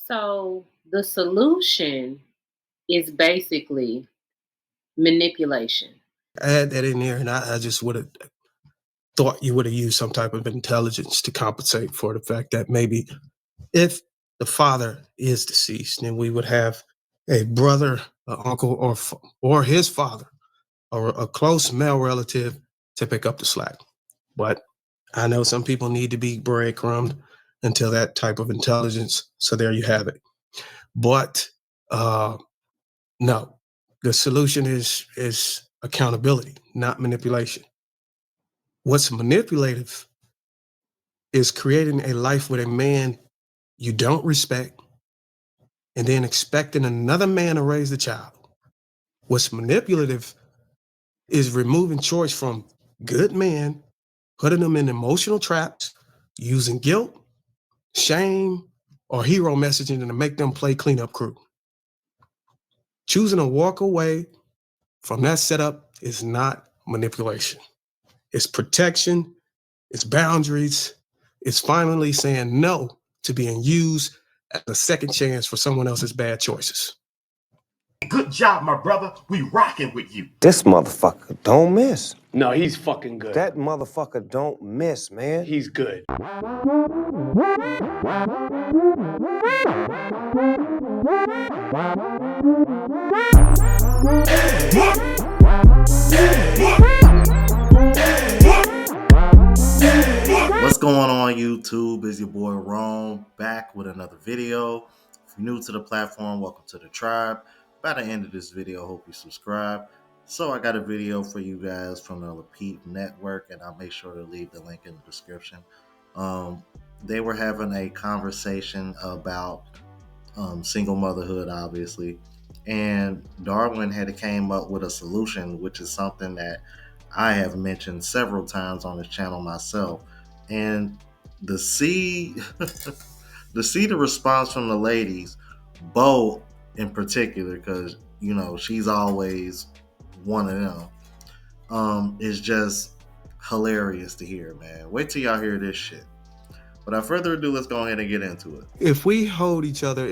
So the solution is basically manipulation. I had that in there, and I just would have thought you would have used some type of intelligence to compensate for the fact that maybe if the father is deceased, then we would have a brother, an uncle, or his father, or a close male relative to pick up the slack. But I know some people need to be breadcrumbed until that type of intelligence. So there you have it. But no, the solution is accountability, not manipulation. What's manipulative is creating a life with a man you don't respect and then expecting another man to raise the child. What's manipulative is removing choice from good men, putting them in emotional traps, using guilt, shame, or hero messaging to make them play cleanup crew. Choosing to walk away from that setup is not manipulation. It's protection, it's boundaries, it's finally saying no to being used as a second chance for someone else's bad choices. Good job, my brother. We rocking with you. This motherfucker don't miss. No, he's fucking good. That motherfucker don't miss, man. He's good. What's going on, YouTube? It's your boy Rome back with another video. If you're new to the platform, welcome to the tribe. By the end of this video, hope you subscribe. So I got a video for you guys from the Repeat Network, and I'll make sure to leave the link in the description. They were having a conversation about single motherhood, obviously, and Darwin had came up with a solution, which is something that I have mentioned several times on this channel myself. And to see the response from the ladies, Bo in particular, because you know she's always one of them, is just hilarious to hear, man. Wait till y'all hear this shit. Without further ado, let's go ahead and get into it. If we held each other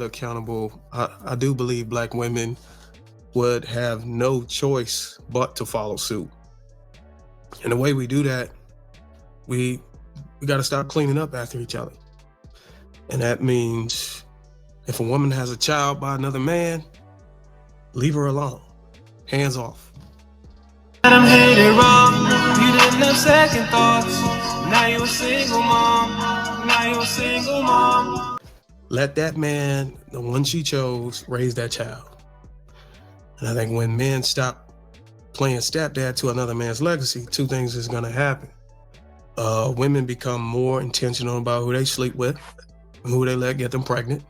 accountable, I do believe Black women would have no choice but to follow suit. And the way we do that, we got to stop cleaning up after each other. And that means if a woman has a child by another man, leave her alone. Hands off. I'm headed wrong. You didn't have second thoughts. Now you're a single mom. Let that man, the one she chose, raise that child. And I think when men stop playing stepdad to another man's legacy, two things is going to happen. Women become more intentional about who they sleep with, and who they let get them pregnant.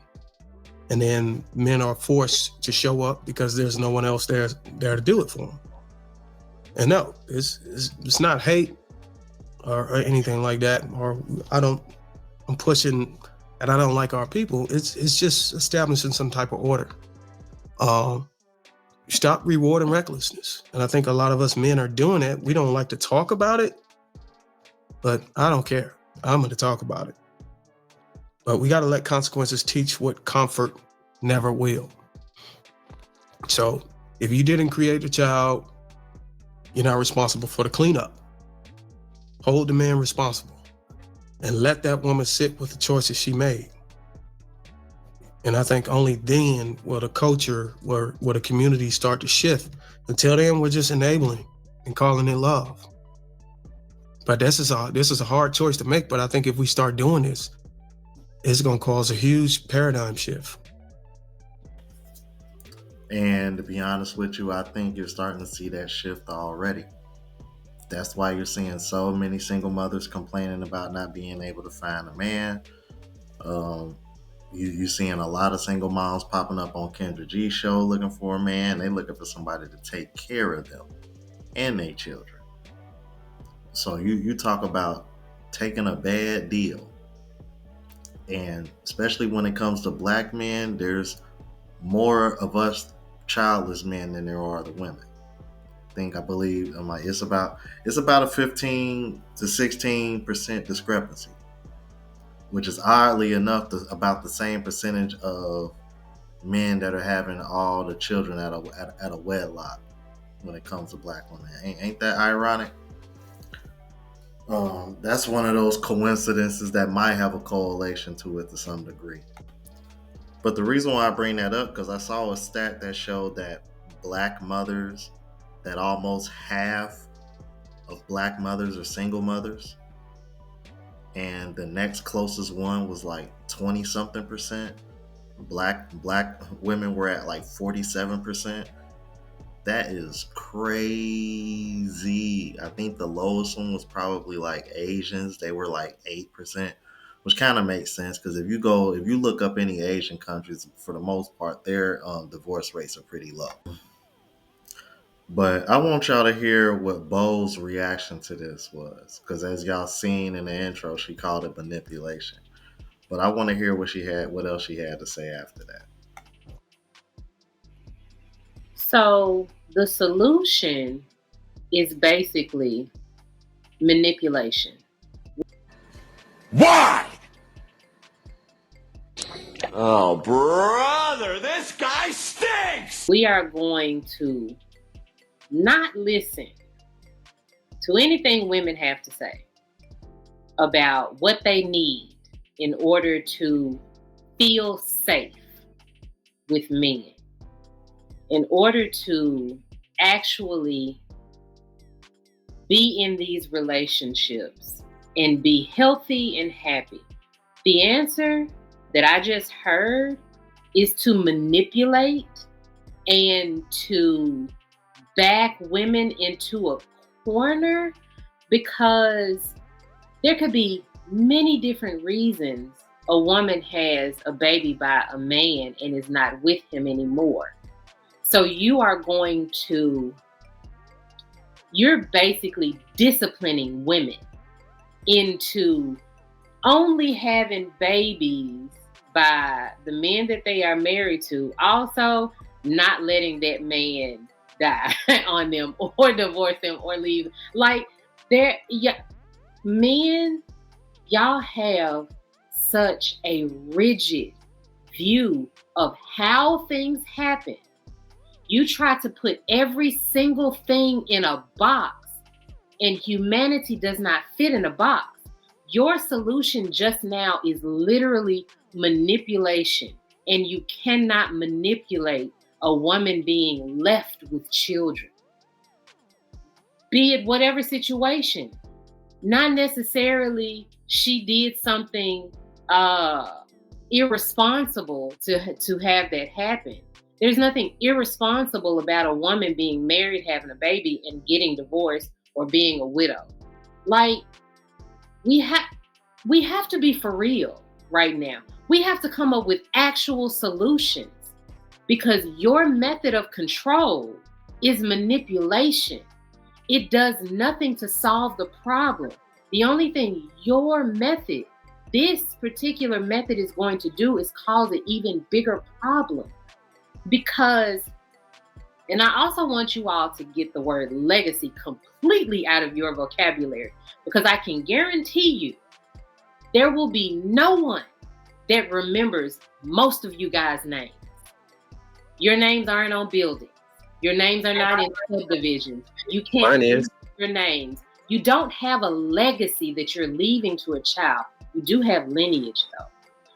And then men are forced to show up because there's no one else there to do it for them. And no, it's not hate or anything like that. Or I'm pushing and I don't like our people. It's just establishing some type of order. Stop rewarding recklessness. And I think a lot of us men are doing it. We don't like to talk about it, but I don't care. I'm going to talk about it. But we got to let consequences teach what comfort never will. So if you didn't create a child, you're not responsible for the cleanup. Hold the man responsible and let that woman sit with the choices she made. And I think only then will the culture, will the community start to shift. Until then, we're just enabling and calling it love. But this is a hard choice to make. But I think if we start doing this, it's going to cause a huge paradigm shift. And to be honest with you, I think you're starting to see that shift already. That's why you're seeing so many single mothers complaining about not being able to find a man. You're seeing a lot of single moms popping up on Kendra G's show looking for a man. They're looking for somebody to take care of them and their children. So you talk about taking a bad deal. And especially when it comes to Black men, there's more of us childless men than there are the women. I believe it's about a 15 to 16% discrepancy. which is oddly enough about the same percentage of men that are having all the children at a wedlock when it comes to black women. Ain't that ironic? That's one of those coincidences that might have a correlation to it to some degree. But the reason why I bring that up, because I saw a stat that showed that black mothers, that almost half of black mothers are single mothers, and the next closest one was like 20 something percent. Black women were at like 47%. That is crazy. I think the lowest one was probably like Asians. They were like 8%, which kind of makes sense because if you look up any Asian countries, for the most part, their divorce rates are pretty low. But I want y'all to hear what Bo's reaction to this was, because as y'all seen in the intro, she called it manipulation. But I want to hear what else she had to say after that. So the solution is basically manipulation. Why? Oh, brother, this guy stinks! We are going to not listen to anything women have to say about what they need in order to feel safe with men, in order to actually be in these relationships and be healthy and happy. The answer that I just heard is to manipulate and to back women into a corner, because there could be many different reasons a woman has a baby by a man and is not with him anymore. So you're basically disciplining women into only having babies by the men that they are married to, also not letting that man die on them or divorce them or leave. Like, men, y'all have such a rigid view of how things happen. You try to put every single thing in a box, and humanity does not fit in a box. Your solution just now is literally manipulation, and you cannot manipulate a woman being left with children. Be it whatever situation. Not necessarily she did something irresponsible to have that happen. There's nothing irresponsible about a woman being married, having a baby, and getting divorced or being a widow. Like, we have to be for real right now. We have to come up with actual solutions, because your method of control is manipulation. It does nothing to solve the problem. The only thing this particular method is going to do is cause an even bigger problem. Because, and I also want you all to get the word legacy completely out of your vocabulary, because I can guarantee you there will be no one that remembers most of you guys' names. Your names aren't on buildings. Your names are not in subdivisions. You can't use your names. You don't have a legacy that you're leaving to a child. You do have lineage, though.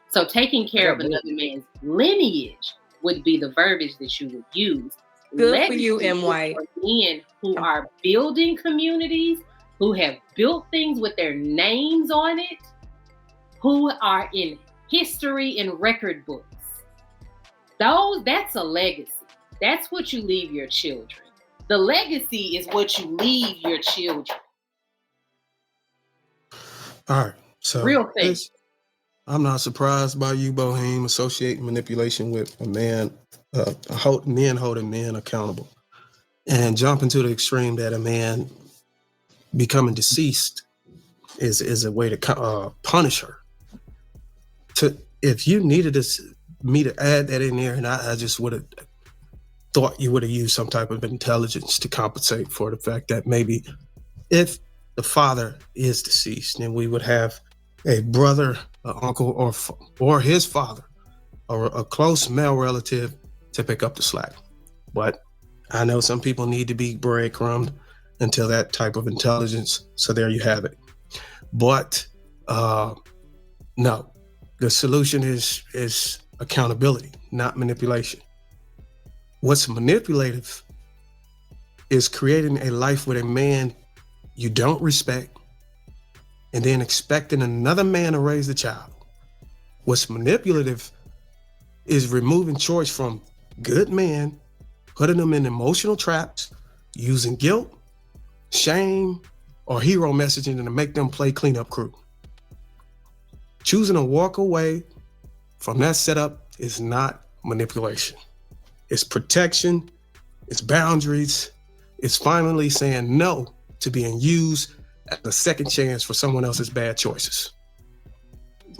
So taking care of another man's lineage would be the verbiage that you would use. Good Legacy for you, M. White. for men who are building communities, who have built things with their names on it, who are in history and record books. That's a legacy. That's what you leave your children. The legacy is what you leave your children. All right. So real thing. I'm not surprised by you, Boheme, associating manipulation with a man, men holding men accountable, and jumping to the extreme that a man becoming deceased is a way to punish her. If you needed me to add that in there, and I just would have thought you would have used some type of intelligence to compensate for the fact that maybe if the father is deceased, then we would have a brother an uncle or his father or a close male relative to pick up the slack. But I know some people need to be breadcrumbed until that type of intelligence. So there you have it. But no, the solution is accountability, not manipulation. What's manipulative is creating a life with a man you don't respect and then expecting another man to raise the child. What's manipulative is removing choice from good men, putting them in emotional traps, using guilt, shame, or hero messaging to make them play cleanup crew. Choosing to walk away from that setup is not manipulation. It's protection, it's boundaries, it's finally saying no to being used as a second chance for someone else's bad choices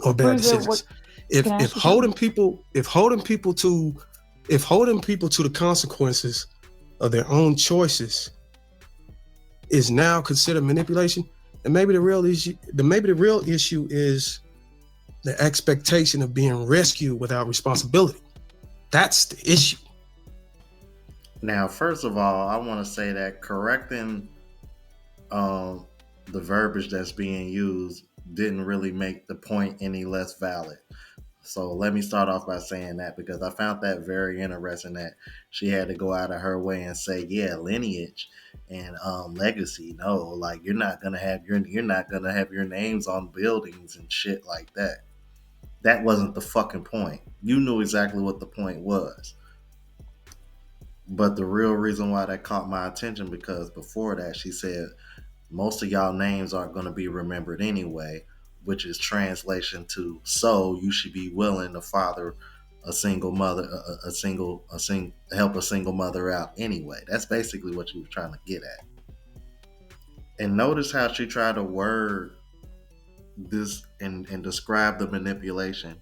or bad decisions. If holding people to the consequences of their own choices is now considered manipulation, and maybe the real issue is the expectation of being rescued without responsibility. That's the issue. Now, first of all, I want to say that correcting the verbiage that's being used didn't really make the point any less valid. So let me start off by saying that, because I found that very interesting that she had to go out of her way and say, yeah, lineage and legacy. No, like you're not gonna have your names on buildings and shit like that. That wasn't the fucking point. You knew exactly what the point was. But the real reason why that caught my attention, because before that she said most of y'all names aren't going to be remembered anyway, which is translation to, so you should be willing to father a single mother, help a single mother out anyway. That's basically what you were trying to get at. And notice how she tried to word this and describe the manipulation.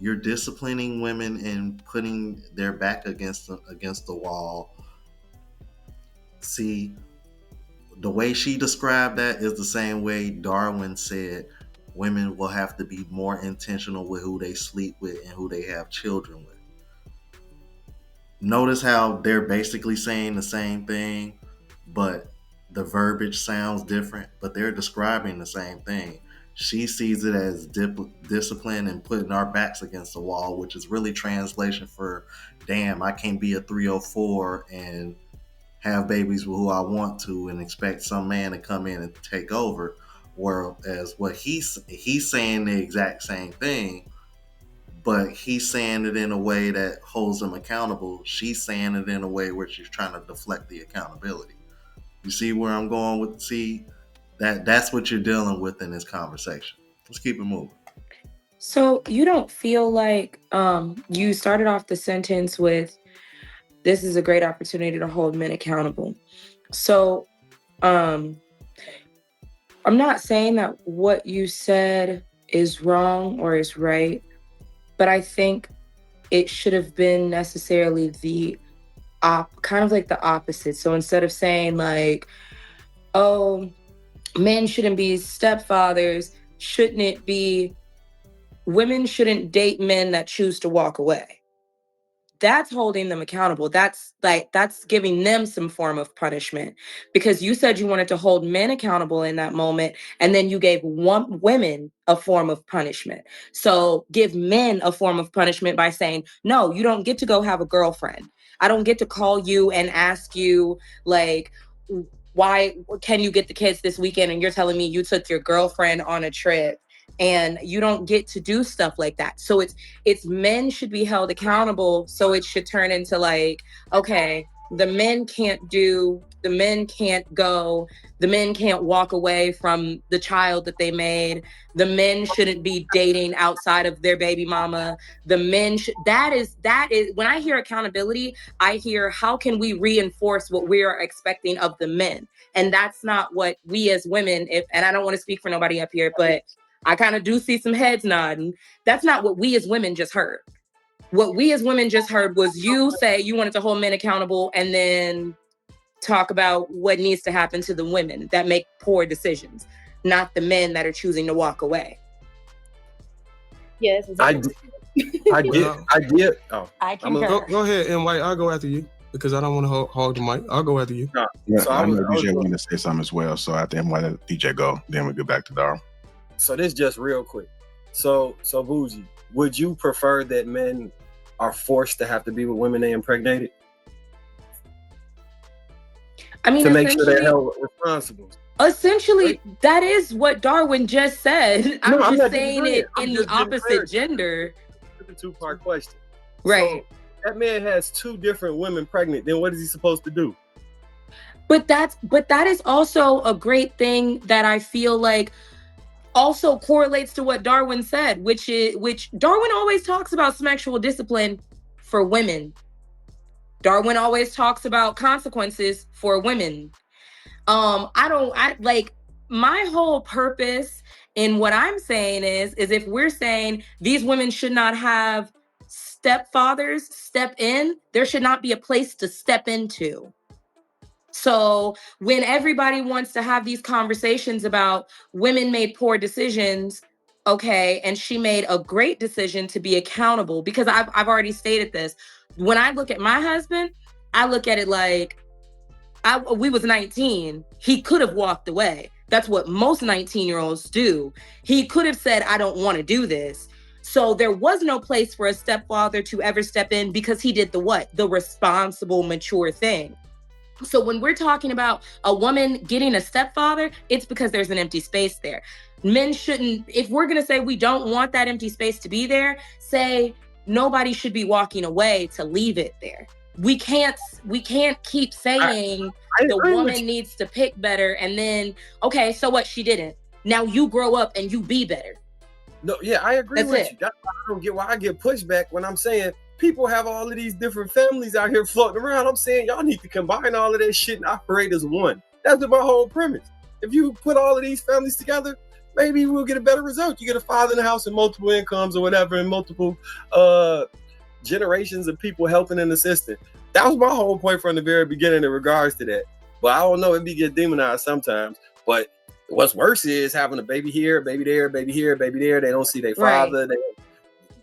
You're disciplining women and putting their back against the wall. See, the way she described that is the same way Darwin said women will have to be more intentional with who they sleep with and who they have children with. Notice how they're basically saying the same thing, but the verbiage sounds different, but they're describing the same thing. She sees it as discipline and putting our backs against the wall, which is really translation for, damn, I can't be a 304 and have babies with who I want to and expect some man to come in and take over. Whereas what he's saying the exact same thing, but he's saying it in a way that holds them accountable. She's saying it in a way where she's trying to deflect the accountability. You see where I'm going with? See, that's what you're dealing with in this conversation. Let's keep it moving. So you don't feel like you started off the sentence with, this is a great opportunity to hold men accountable. So I'm not saying that what you said is wrong or is right, but I think it should have been necessarily the kind of like the opposite. So instead of saying like, oh, men shouldn't be stepfathers, shouldn't it be women shouldn't date men that choose to walk away? That's holding them accountable. That's giving them some form of punishment, because you said you wanted to hold men accountable in that moment, and then you gave women a form of punishment. So give men a form of punishment by saying, no, you don't get to go have a girlfriend. I don't get to call you and ask you like, why can you get the kids this weekend? And you're telling me you took your girlfriend on a trip, and you don't get to do stuff like that. So it's men should be held accountable. So it should turn into like, okay, the men can't go, the men can't walk away from the child that they made. The men shouldn't be dating outside of their baby mama. The men that is when I hear accountability, I hear, how can we reinforce what we are expecting of the men? And that's not what we as women, and I don't want to speak for nobody up here, but I kind of do see some heads nodding. That's not what we as women just heard. What we as women just heard was you say you wanted to hold men accountable and then talk about what needs to happen to the women that make poor decisions, not the men that are choosing to walk away. Yes, it's I over. did. Oh, I I'm a- concur. Go ahead, and White. I'll go after you because I don't want to hog the mic. I'll go after you. no. Yeah, So I I was, know I was DJ wanted to say something as well. So after him, let DJ go. Then we get back to Darl. so this just real quick. So Bougie, would you prefer that men are forced to have to be with women they impregnated I mean, to make sure they're essentially, held responsible? that is what Darwin just said. No, I'm I'm just not saying disagreeing. it I'm in the just getting opposite clarity. gender. It's a two-part question. Right. So that man has 2 different women pregnant. Then what is he supposed to do? But that is also a great thing that I feel like also correlates to what Darwin said, which Darwin always talks about sexual discipline for women. Darwin always talks about consequences for women. I like my whole purpose in what I'm saying is if we're saying these women should not have stepfathers step in, there should not be a place to step into. So when everybody wants to have these conversations about women made poor decisions, okay, and she made a great decision to be accountable, because I've already stated this. When I look at my husband, I look at it like we was 19. He could have walked away. That's what most 19-year-olds do. He could have said, I don't want to do this. So there was no place for a stepfather to ever step in because he did the what? The responsible, mature thing. So when we're talking about a woman getting a stepfather, it's because there's an empty space there. Men shouldn't, if we're going to say we don't want that empty space to be there, say nobody should be walking away to leave it there. We can't keep saying I the agree with woman you. needs to pick better and then, okay, so what? She didn't. Now you grow up and you be better. No, yeah, I agree That's with it. you. That's why I don't get why I get pushback when I'm saying people have all of these different families out here floating around. I'm saying y'all need to combine all of that shit and operate as one. That's my whole premise. If you put all of these families together, maybe we'll get a better result. You get a father in the house and multiple incomes or whatever, and multiple generations of people helping and assisting. That was my whole point from the very beginning in regards to that. But I don't know, it be get demonized sometimes. But what's worse is having a baby here, baby there, baby here, baby there. They don't see their father. They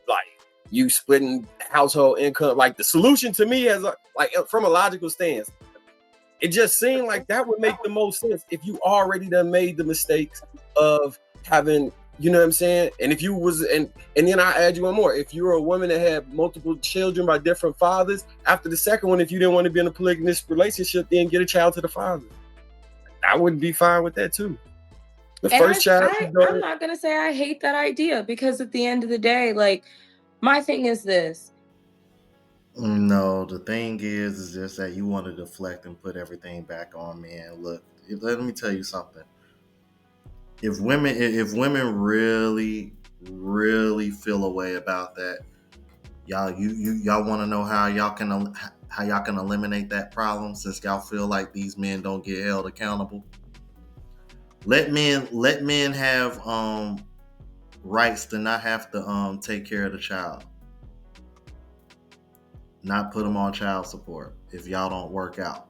like you splitting household income. Like the solution to me as like from a logical stance, it just seemed like that would make the most sense if you already done made the mistakes of having, you know what I'm saying? And if you was and then I add you one more. If you were a woman that had multiple children by different fathers, after the second one, if you didn't want to be in a polygamous relationship, then get a child to the father. I would be fine with that too. The And first child. I'm not going to say I hate that idea, because at the end of the day, like, my thing is this. No, the thing is just that you want to deflect and put everything back on men. Look, let me tell you something. If women really feel a way about that, y'all want to know how y'all can eliminate that problem, since y'all feel like these men don't get held accountable. Let men have rights to not have to take care of the child, not put them on child support if y'all don't work out.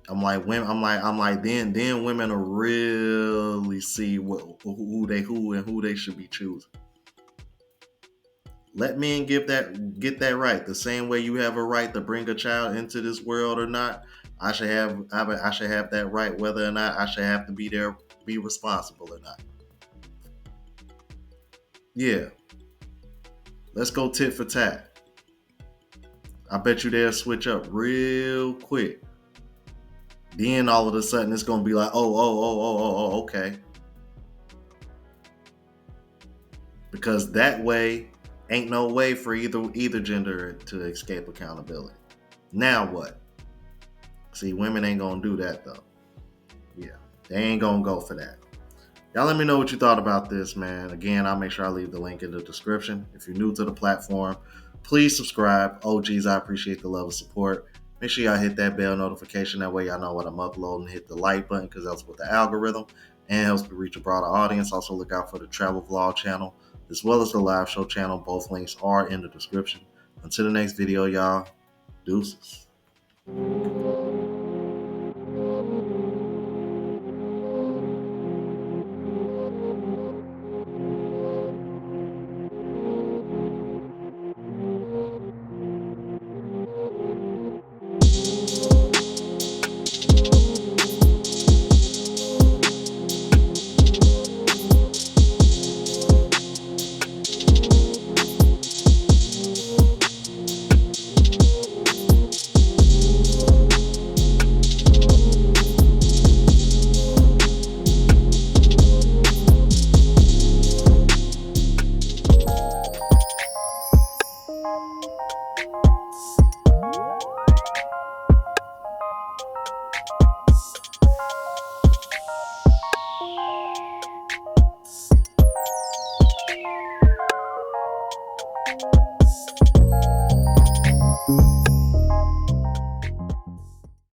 I'm like, then women will really see who they should be choosing. Let men get that right. The same way you have a right to bring a child into this world or not, I should have that right, whether or not I should have to be there, be responsible or not. Yeah, let's go tit for tat. I bet you they'll switch up real quick. Then all of a sudden it's gonna be like, okay. Because that way ain't no way for either gender to escape accountability. Now what? See, women ain't gonna do that though. Yeah, they ain't gonna go for that. Y'all let me know what you thought about this, man. Again, I'll make sure I leave the link in the description. If you're new to the platform, please subscribe. OGs, I appreciate the love and support. Make sure y'all hit that bell notification. That way y'all know what I'm uploading. Hit the like button, because that's with the algorithm and helps me reach a broader audience. Also look out for the travel vlog channel as well as the live show channel. Both links are in the description. Until the next video, y'all. Deuces.